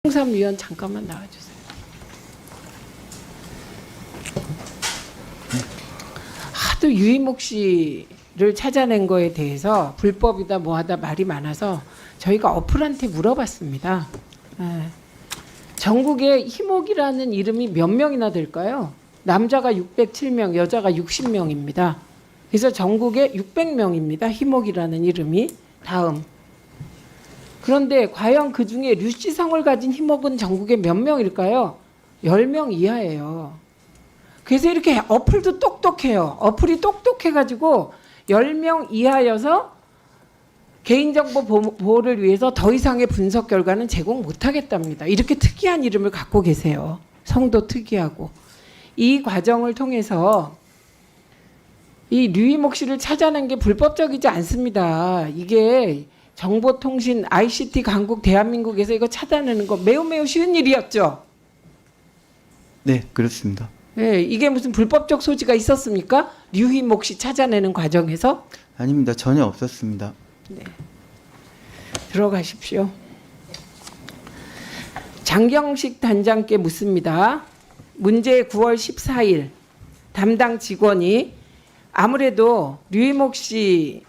홍삼위원 잠깐만 나와주세요. 하도 유이목 씨를 찾아낸 거에 대해서 불법이다 뭐하다 말이 많아서 저희가 어플한테 물어봤습니다. 전국에 희목이라는 이름이 몇 명이나 될까요? 남자가 607명, 여자가 60명입니다. 그래서 전국에 600명입니다. 희목이라는 이름이. 다음. 그런데 과연 그중에 류씨성을 가진 희목은 전국에 몇 명일까요? 10명 이하예요. 그래서 이렇게 어플도 똑똑해요. 어플이 똑똑해가지고 10명 이하여서 개인정보 보호를 위해서 더 이상의 분석 결과는 제공 못하겠답니다. 이렇게 특이한 이름을 갖고 계세요. 성도 특이하고. 이 과정을 통해서 이 류이목 씨를 찾아낸 게 불법적이지 않습니다. 이게 정보통신 ICT 강국 대한민국에서 이거 찾아내는 거 매우 쉬운 일이었죠. 네, 그렇습니다. 네, 이게 무슨 불법적 소지가 있었습니까? 류이목 씨 찾아내는 과정에서? 아닙니다. 전혀 없었습니다. 네. 들어가십시오. 장경식 단장께 묻습니다. 문제 9월 14일 담당 직원이 아무래도 류이목 씨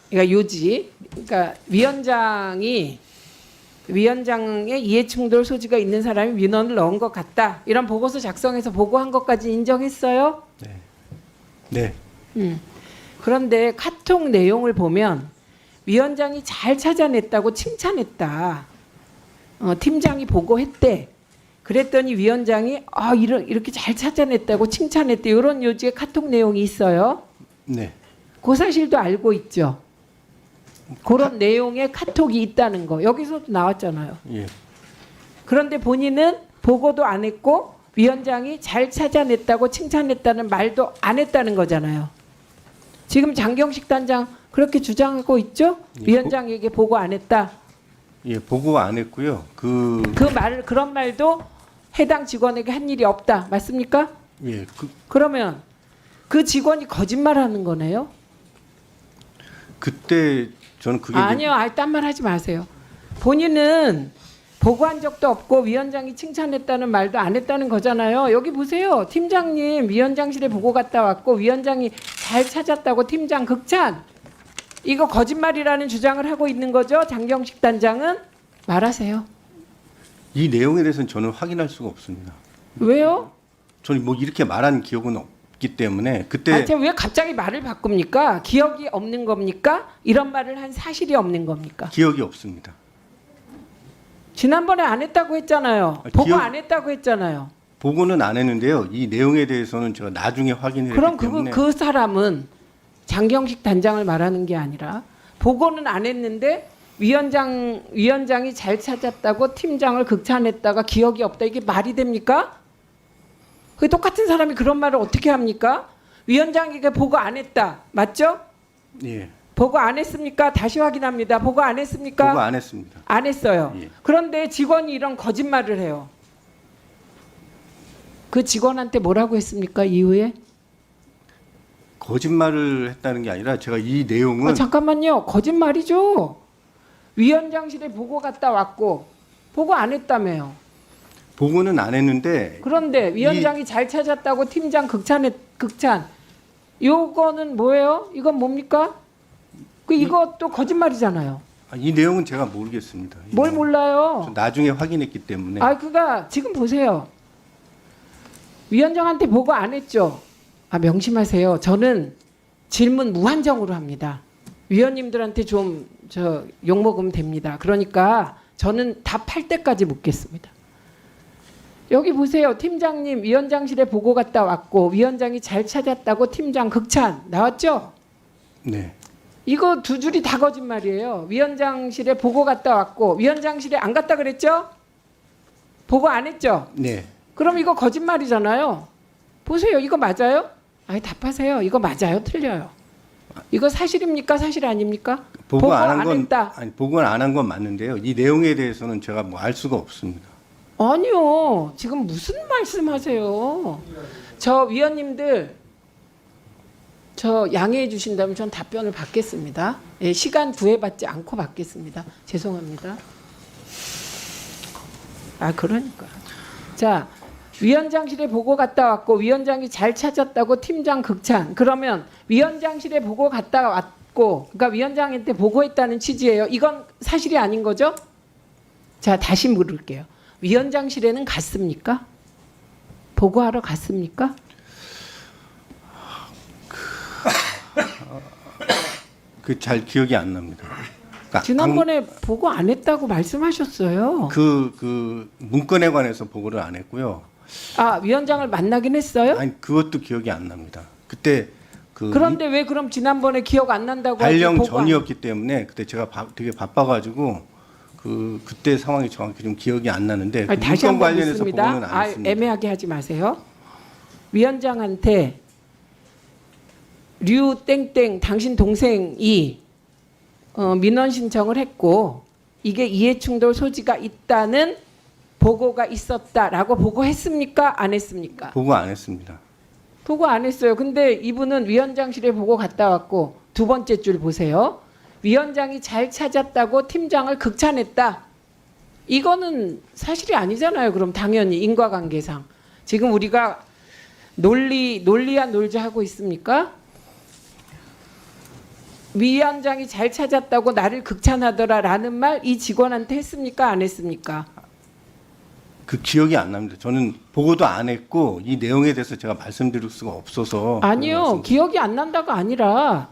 그러니까 요지, 그러니까 위원장의 이해충돌 소지가 있는 사람이 민원을 넣은 것 같다. 이런 보고서 작성해서 보고한 것까지 인정했어요? 네. 그런데 카톡 내용을 보면 위원장이 잘 찾아냈다고 칭찬했다. 팀장이 보고했대. 그랬더니 위원장이 이렇게 잘 찾아냈다고 칭찬했대. 이런 요지의 카톡 내용이 있어요. 네. 그 사실도 알고 있죠. 그런 내용의 카톡이 있다는 거 여기서도 나왔잖아요. 예. 그런데 본인은 보고도 안 했고 위원장이 잘 찾아냈다고 칭찬했다는 말도 안 했다는 거잖아요. 지금 장경식 단장 그렇게 주장하고 있죠? 예, 위원장에게 보고 안 했다. 예, 보고 안 했고요. 그런 말도 해당 직원에게 한 일이 없다. 맞습니까? 예, 그러면 그 직원이 거짓말하는 거네요? 그때 저는 그게 아니요, 딴 말 하지 마세요. 본인은 보고한 적도 없고 위원장이 칭찬했다는 말도 안 했다는 거잖아요. 여기 보세요. 팀장님 위원장실에 보고 갔다 왔고 위원장이 잘 찾았다고 팀장 극찬. 이거 거짓말이라는 주장을 하고 있는 거죠. 장경식 단장은 말하세요. 이 내용에 대해서는 저는 확인할 수가 없습니다. 왜요? 저는 뭐 이렇게 말한 기억은 없기 때문에 그때 제가 왜 갑자기 말을 바꿉니까? 기억이 없는 겁니까? 이런 말을 한 사실이 없는 겁니까? 기억이 없습니다. 지난번에 안 했다고 했잖아요. 보고 안 했다고 했잖아요. 보고는 안 했는데요. 이 내용에 대해서는 제가 나중에 확인을 그럼 했기 때문에 그 사람은 장경식 단장을 말하는 게 아니라 보고는 안 했는데 위원장이 잘 찾았다고 팀장을 극찬했다가 기억이 없다. 이게 말이 됩니까? 그 똑같은 사람이 그런 말을 어떻게 합니까? 위원장에게 보고 안 했다. 맞죠? 예. 보고 안 했습니까? 다시 확인합니다. 보고 안 했습니까? 보고 안 했습니다. 안 했어요. 예. 그런데 직원이 이런 거짓말을 해요. 그 직원한테 뭐라고 했습니까? 이후에? 거짓말을 했다는 게 아니라 제가 이 내용은 잠깐만요. 거짓말이죠. 위원장실에 보고 갔다 왔고 보고 안 했다며요. 보고는 안 했는데 그런데 위원장이 잘 찾았다고 팀장 극찬. 요거는 뭐예요? 이건 뭡니까? 이것도 거짓말이잖아요. 이 내용은 제가 모르겠습니다. 뭘 몰라요? 저 나중에 확인했기 때문에. 그가 지금 보세요. 위원장한테 보고 안 했죠. 명심하세요. 저는 질문 무한정으로 합니다. 위원님들한테 좀 욕먹으면 됩니다. 그러니까 저는 답할 때까지 묻겠습니다. 여기 보세요. 팀장님 위원장실에 보고 갔다 왔고 위원장이 잘 찾았다고 팀장 극찬 나왔죠? 네. 이거 두 줄이 다 거짓말이에요. 위원장실에 보고 갔다 왔고 위원장실에 안 갔다 그랬죠? 보고 안 했죠? 네. 그럼 이거 거짓말이잖아요. 보세요. 이거 맞아요? 답하세요. 이거 맞아요? 틀려요? 이거 사실입니까? 사실 아닙니까? 보고 안 한 했다. 건 보고 안 한 건 맞는데요. 이 내용에 대해서는 제가 뭐 알 수가 없습니다. 아니요. 지금 무슨 말씀하세요? 저 위원님들 양해해 주신다면 전 답변을 받겠습니다. 시간 구애받지 않고 받겠습니다. 죄송합니다. 아, 그러니까. 자, 위원장실에 보고 갔다 왔고 위원장이 잘 찾았다고 팀장 극찬. 그러면 위원장실에 보고 갔다 왔고, 그러니까 위원장한테 보고했다는 취지예요. 이건 사실이 아닌 거죠? 자, 다시 물을게요. 위원장실에는 갔습니까? 보고하러 갔습니까? 그 잘 기억이 안 납니다. 그러니까 지난번에 보고 안 했다고 말씀하셨어요. 그 문건에 관해서 보고를 안 했고요. 아, 위원장을 만나긴 했어요? 아니 그것도 기억이 안 납니다. 그때 그 그런데 왜 그럼 지난번에 기억 안 난다고 하지 발령 보고 안- 전이었기 때문에 그때 제가 되게 바빠가지고 그때 상황이 정확히 좀 기억이 안 나는데 그 아니, 다시 문건 한번 관련해서 묻습니다. 보고는 안 했습니다. 애매하게 하지 마세요. 위원장한테 류 땡땡 당신 동생이 민원 신청을 했고 이게 이해충돌 소지가 있다는 보고가 있었다라고 보고했습니까? 안 했습니까? 보고 안 했습니다. 보고 안 했어요. 근데 이분은 위원장실에 보고 갔다 왔고 두 번째 줄 보세요. 위원장이 잘 찾았다고 팀장을 극찬했다. 이거는 사실이 아니잖아요. 그럼 당연히 인과관계상. 지금 우리가 논리야 놀자 하고 있습니까? 위원장이 잘 찾았다고 나를 극찬하더라라는 말 이 직원한테 했습니까? 안 했습니까? 그 기억이 안 납니다. 저는 보고도 안 했고 이 내용에 대해서 제가 말씀드릴 수가 없어서 아니요. 기억이 안 난다가 아니라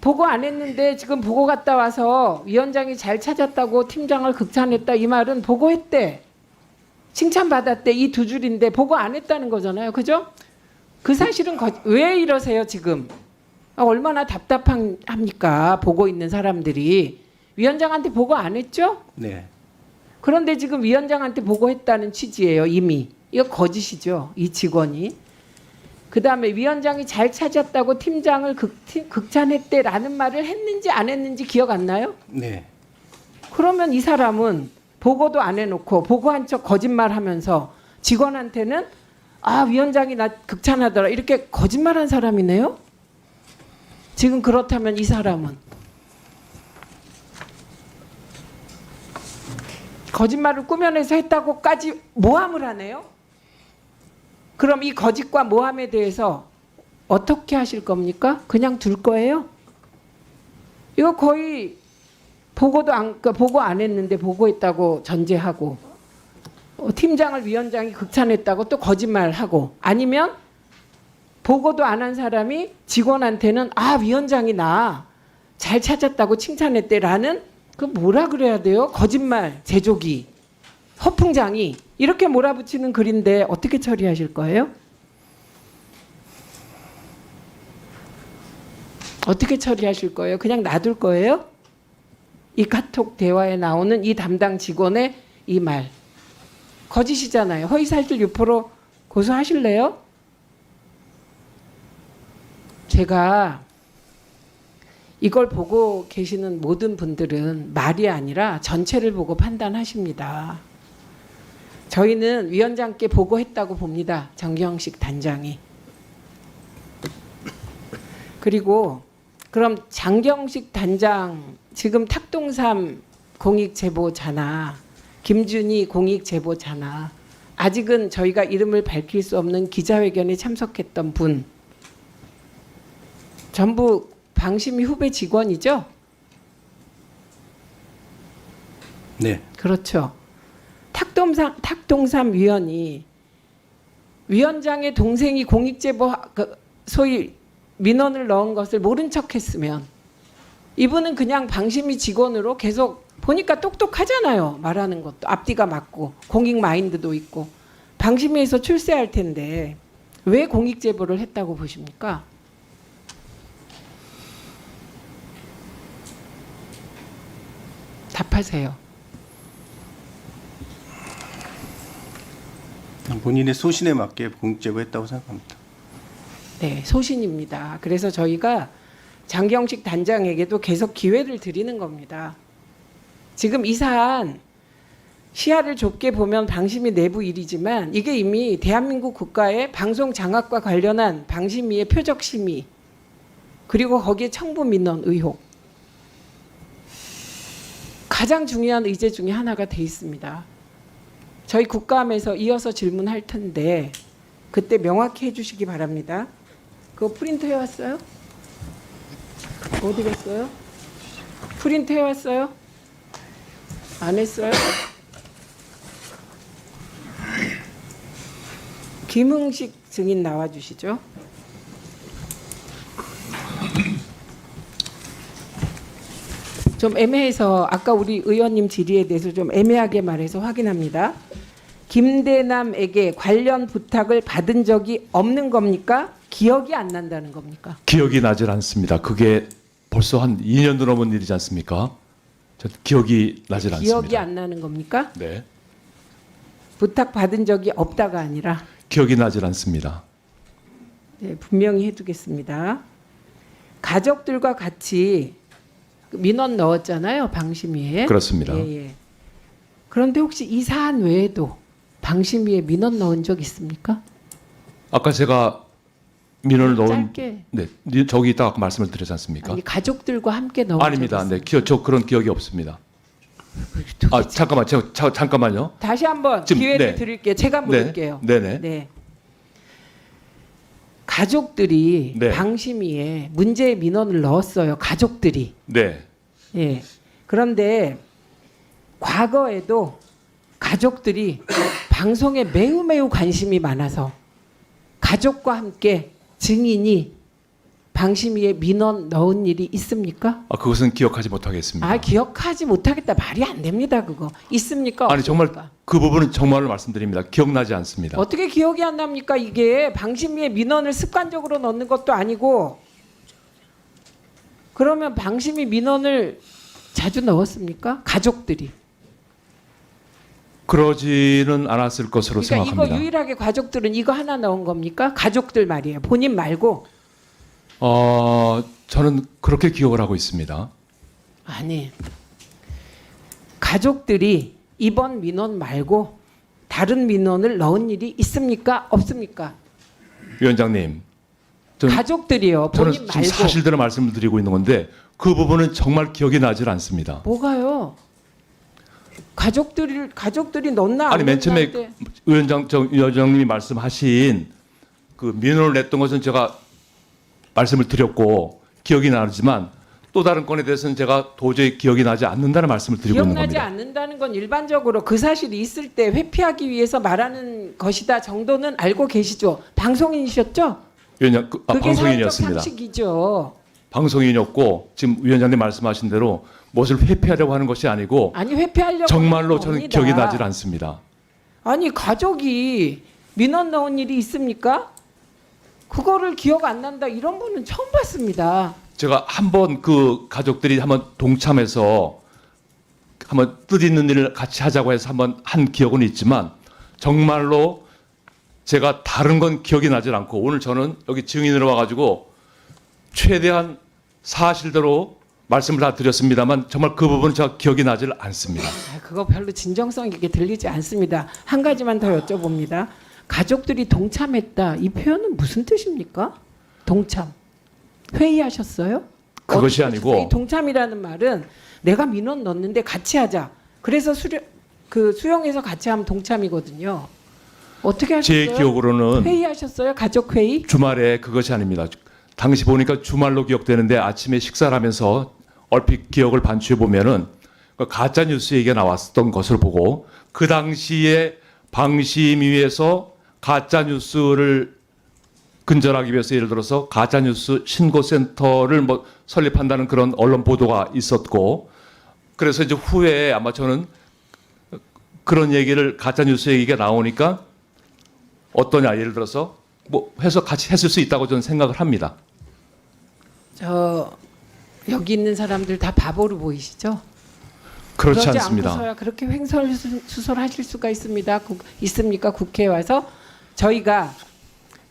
보고 안 했는데 지금 보고 갔다 와서 위원장이 잘 찾았다고 팀장을 극찬했다. 이 말은 보고했대. 칭찬받았대. 이 두 줄인데 보고 안 했다는 거잖아요. 그죠? 그 사실은 왜 이러세요 지금? 아, 얼마나 답답합니까? 보고 있는 사람들이. 위원장한테 보고 안 했죠? 네. 그런데 지금 위원장한테 보고했다는 취지예요. 이미. 이거 거짓이죠. 이 직원이. 그다음에 위원장이 잘 찾았다고 팀장을 극찬했대라는 말을 했는지 안 했는지 기억 안 나요? 네. 그러면 이 사람은 보고도 안 해놓고 보고한 척 거짓말하면서 직원한테는 아, 위원장이 나 극찬하더라 이렇게 거짓말한 사람이네요. 지금 그렇다면 이 사람은 거짓말을 꾸며내서 했다고까지 모함을 하네요. 그럼 이 거짓과 모함에 대해서 어떻게 하실 겁니까? 그냥 둘 거예요? 이거 거의 보고 안 했는데 보고했다고 전제하고 팀장을 위원장이 극찬했다고 또 거짓말하고 아니면 보고도 안 한 사람이 직원한테는 아, 위원장이 나 잘 찾았다고 칭찬했대라는 그 뭐라 그래야 돼요? 거짓말 제조기 허풍장이 이렇게 몰아붙이는 글인데 어떻게 처리하실 거예요? 어떻게 처리하실 거예요? 그냥 놔둘 거예요? 이 카톡 대화에 나오는 이 담당 직원의 이 말 거짓이잖아요. 허위사실 유포로 고소하실래요? 제가 이걸 보고 계시는 모든 분들은 말이 아니라 전체를 보고 판단하십니다. 저희는 위원장께 보고했다고 봅니다. 정경식 단장이. 그리고 그럼 장경식 단장 지금 탁동삼 공익제보자나 김준희 공익제보자나 아직은 저희가 이름을 밝힐 수 없는 기자회견에 참석했던 분 전부 방심위 후배 직원이죠? 네. 그렇죠. 탁동삼 위원이 위원장의 동생이 공익제보 소위 민원을 넣은 것을 모른 척했으면 이분은 그냥 방심위 직원으로 계속 보니까 똑똑하잖아요. 말하는 것도 앞뒤가 맞고 공익 마인드도 있고 방심위에서 출세할 텐데 왜 공익제보를 했다고 보십니까? 답하세요. 본인의 소신에 맞게 공익제보했다고 생각합니다. 네, 소신입니다. 그래서 저희가 장경식 단장에게도 계속 기회를 드리는 겁니다. 지금 이 사안 시야를 좁게 보면 방심위 내부 일이지만 이게 이미 대한민국 국가의 방송 장악과 관련한 방심위의 표적 심의 그리고 거기에 청부 민원 의혹 가장 중요한 의제 중에 하나가 돼 있습니다. 저희 국감에서 이어서 질문할 텐데 그때 명확히 해주시기 바랍니다. 그거 프린트 해왔어요? 어디 갔어요? 프린트 해왔어요? 안 했어요? 김흥식 증인 나와주시죠. 좀 애매해서 아까 우리 의원님 질의에 대해서 좀 애매하게 말해서 확인합니다. 김대남에게 관련 부탁을 받은 적이 없는 겁니까? 기억이 안 난다는 겁니까? 기억이 나질 않습니다. 그게 벌써 한 2년도 넘은 일이지 않습니까? 저 기억이 나질 않습니다. 기억이 안 나는 겁니까? 네, 부탁 받은 적이 없다가 아니라 기억이 나질 않습니다. 네, 분명히 해두겠습니다. 가족들과 같이 민원 넣었잖아요, 방심위에. 그렇습니다. 예, 예. 그런데 혹시 이 사안 외에도 방심위에 민원 넣은 적 있습니까? 아까 제가 민원을 넣은 짧게. 네, 저기 있다가 아까 말씀을 드렸지 않습니까? 아니 가족들과 함께 넣은 아닙니다. 적 네, 있습니까? 저 그런 기억이 없습니다. 아 잠깐만, 잠깐만요. 다시 한번 지금, 기회를 네. 드릴게요. 제가 물을게요. 네네. 네. 가족들이 네. 방심위에 문제의 민원을 넣었어요. 가족들이. 네, 예. 그런데 과거에도 가족들이 방송에 매우 관심이 많아서 가족과 함께 증인이 방심위에 민원 넣은 일이 있습니까? 아 그것은 기억하지 못하겠습니다. 아, 기억하지 못하겠다. 말이 안 됩니다. 그거. 있습니까? 아니 정말 없습니까? 그 부분은 정말로 말씀드립니다. 기억나지 않습니다. 어떻게 기억이 안 납니까? 이게 방심위에 민원을 습관적으로 넣는 것도 아니고 그러면 방심위 민원을 자주 넣었습니까? 가족들이. 그러지는 않았을 것으로 그러니까 생각합니다. 이거 유일하게 가족들은 이거 하나 넣은 겁니까? 가족들 말이에요. 본인 말고. 저는 그렇게 기억을 하고 있습니다. 아니. 가족들이 이번 민원 말고 다른 민원을 넣은 일이 있습니까? 없습니까? 위원장님, 저는 가족들이요. 본인 지금 말고. 사실대로 말씀을 드리고 있는 건데 그 부분은 정말 기억이 나질 않습니다. 뭐가요? 가족들이 넣나 아니 안 맨 처음에 넣나 할 때. 위원장님이 말씀하신 그 민원을 냈던 것은 제가 말씀을 드렸고 기억이 나지만 또 다른 건에 대해서는 제가 도저히 기억이 나지 않는다는 말씀을 드리고 있는 기억나지 겁니다. 않는다는 건 일반적으로 그 사실이 있을 때 회피하기 위해서 말하는 것이다 정도는 알고 계시죠? 방송인이셨죠? 위원장, 그게 방송인이었습니다. 사회적 상식이죠. 방송인이었고 지금 위원장님 말씀하신 대로 무엇을 회피하려고 하는 것이 아니고 아니 회피하려고 정말로 하는 저는 겁니다. 기억이 나질 않습니다. 아니 가족이 민원 넣은 일이 있습니까? 그거를 기억 안 난다 이런 분은 처음 봤습니다. 제가 한번 그 가족들이 한번 동참해서 한번 뜻있는 일을 같이 하자고 해서 한번 한 기억은 있지만 정말로 제가 다른 건 기억이 나질 않고 오늘 저는 여기 증인으로 와가지고 최대한 사실대로 말씀을 다 드렸습니다만 정말 그 부분은 제가 기억이 나질 않습니다. 아, 그거 별로 진정성 있게 들리지 않습니다. 한 가지만 더 여쭤봅니다. 가족들이 동참했다. 이 표현은 무슨 뜻입니까? 동참. 회의하셨어요? 그것이 어떻게 아니고 이 동참이라는 말은 내가 민원 넣는데 같이 하자. 그래서 수용해서 같이 하면 동참이거든요. 어떻게 하셨어요? 제 기억으로는 회의하셨어요? 가족 회의? 주말에 그것이 아닙니다. 당시 보니까 주말로 기억되는데 아침에 식사를 하면서 얼핏 기억을 반추해 보면은 가짜 뉴스 얘기가 나왔던 것을 보고 그 당시에 방심위에서 가짜 뉴스를 근절하기 위해서 예를 들어서 가짜 뉴스 신고센터를 뭐 설립한다는 그런 언론 보도가 있었고 그래서 이제 후에 아마 저는 그런 얘기를 가짜 뉴스 얘기가 나오니까 어떠냐 예를 들어서 뭐 해서 같이 했을 수 있다고 저는 생각을 합니다. 저 여기 있는 사람들 다 바보로 보이시죠? 그렇지 그러지 않습니다. 않고서야 그렇게 횡설수설하실 수가 있습니까? 국회에 와서 저희가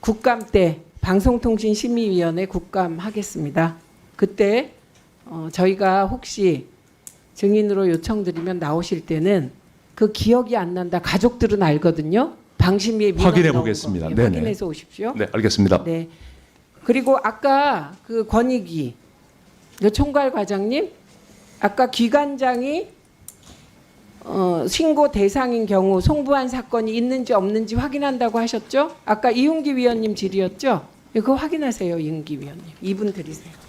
국감 때 방송통신심의위원회 국감 하겠습니다. 그때 저희가 혹시 증인으로 요청드리면 나오실 때는 그 기억이 안 난다. 가족들은 알거든요. 방심위에 민원 확인해 넣은 보겠습니다. 거. 네네. 확인해서 오십시오. 네, 알겠습니다. 네. 그리고 아까 그 권익위 그 총괄 과장님 아까 기관장이 신고 대상인 경우 송부한 사건이 있는지 없는지 확인한다고 하셨죠? 아까 이윤기 위원님 질의였죠? 그거 확인하세요, 이윤기 위원님. 2분 드리세요.